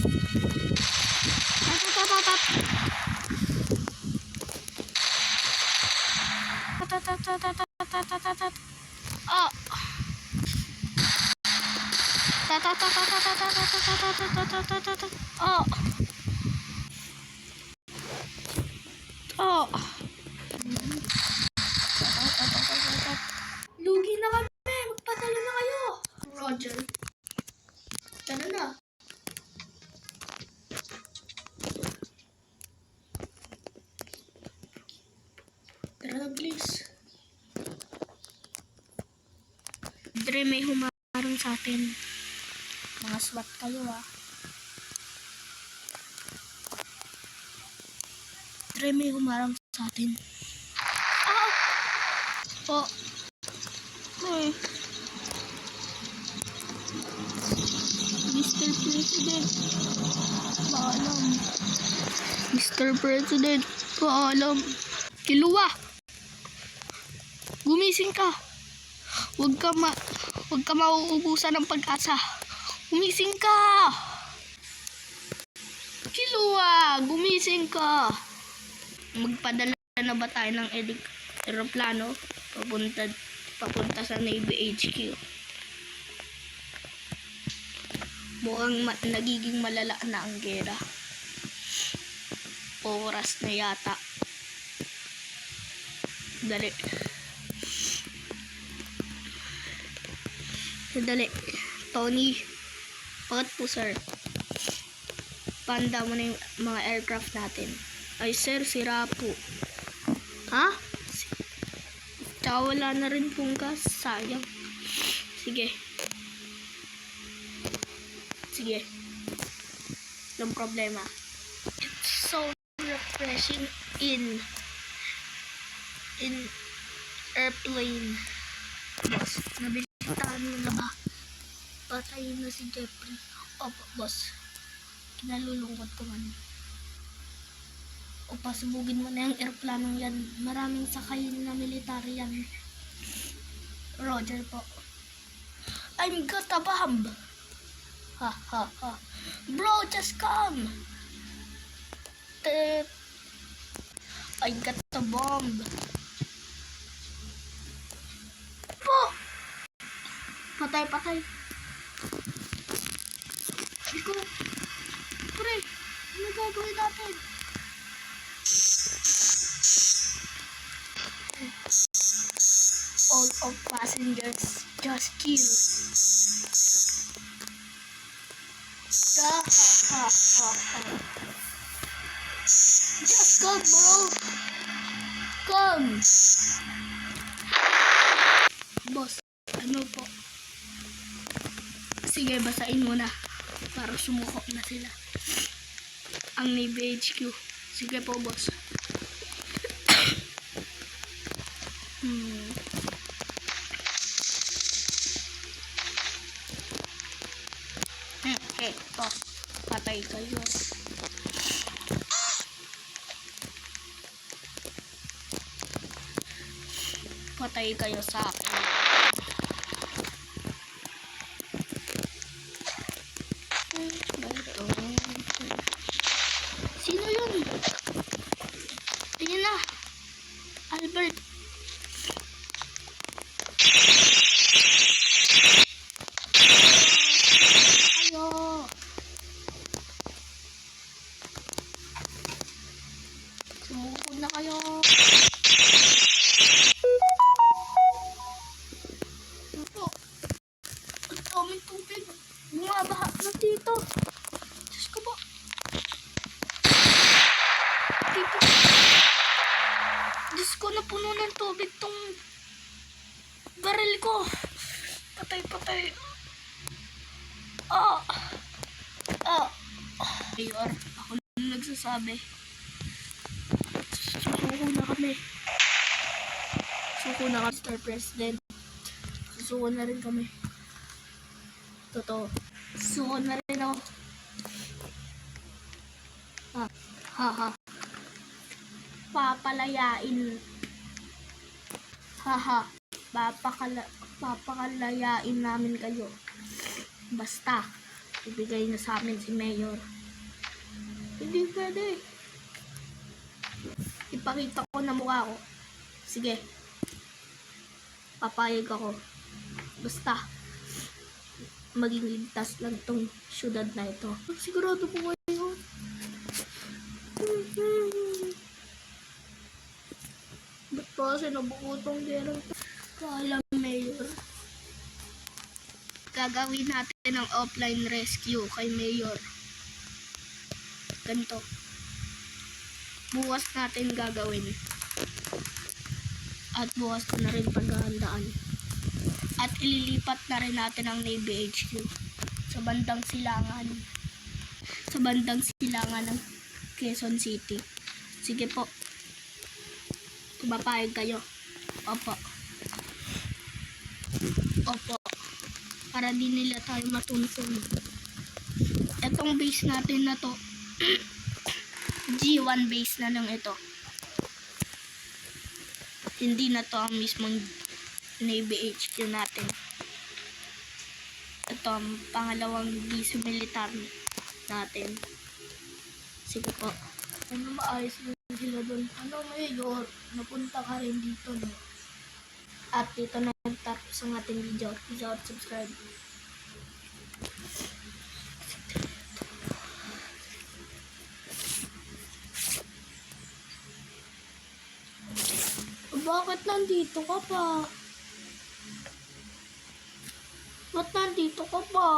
Oh. Oh. Oh. Lugi na kami. Magpatalo na kayo. Roger. Tara na. Tara na, please. Dre, may humarang sa atin. Mga SWAT kayo ah. Dre, may humarang sa atin. Ah! Po. Ay. Mr. President. Paalam. Mr. President. Paalam. Kiluwa. Gumising ka. Huwag ka mauubusan ng pag-asa. Gumising ka. Kiluwa, gumising ka. Magpadala na ba tayo ng aeroplano papunta sa Navy HQ? Mukhang nagiging malala na ang gera. Oras na yata. Dali. Tony. Bakit po, sir? Panda mo na yung mga aircraft natin. Ay, sir, sira po. Ha? Tsaka wala na rin pong gas. Sayang. Sige. Walang problema. It's so refreshing in airplane. Boss, nabilitaan mo na ba? Patayin na si Jeffrey. Opo, boss. Kinalulungkot ko man. O pasubugin mo na yung airplanong yan. Maraming sakay na military yan. Roger po. I'm got a bomb. Ha ha ha. Bro, just come. I got a bomb. Po! Patay. Iko. Pre, ano gagawin natin? All of passengers just kill. Ha. Just come, bro. Come. Boss, ano po? Sige, basahin mo na para sumuko na sila. Ang Navy HQ. Sige po, boss. Eto, patay kayo. Patay kayo sa akin. Sino yun? Tingnan na. Albert. Sumuko na kayo. Ito. Ang daming tubig. Bumabaha na dito. Diyos ko ba? Dito. Diyos ko, napuno ng tubig tong baril ko. Patay. Mayor, ako na nagsasabi. Susuko na kami. Mr. President. Susuko na rin kami. Totoo. Susuko na rin ako. Ha. Papalayain. Ha. Papakalayain namin kayo. Basta ibigay na sa amin si Mayor. Hindi pwede. Ipakita ko na mukha ko. Sige. Papayag ako. Basta, maging ligtas lang tong syudad na ito. Sigurado po kayo. Ba't pa kasi nabuo tong gerang to? Kala Mayor. Gagawin natin ang offline rescue kay Mayor. Ganito. Bukas natin gagawin. At bukas na rin paghahandaan. At ililipat na rin natin ang Navy HQ sa bandang silangan. Sa bandang silangan ng Quezon City. Sige po. Papayag kayo. Opo. Opo. Para di nila tayo matuntun. Etong base natin na to, G1 base na lang ito. Hindi na to ang mismong Navy HQ natin. Ito ang pangalawang base military natin. Sige po. Ano maayos mo sila doon? Ano Mayor? Napunta ka rin dito, no? At dito na nagtapos ang ating video. Please out, subscribe. Bakit nandito ka pa? Ba't nandito ka pa?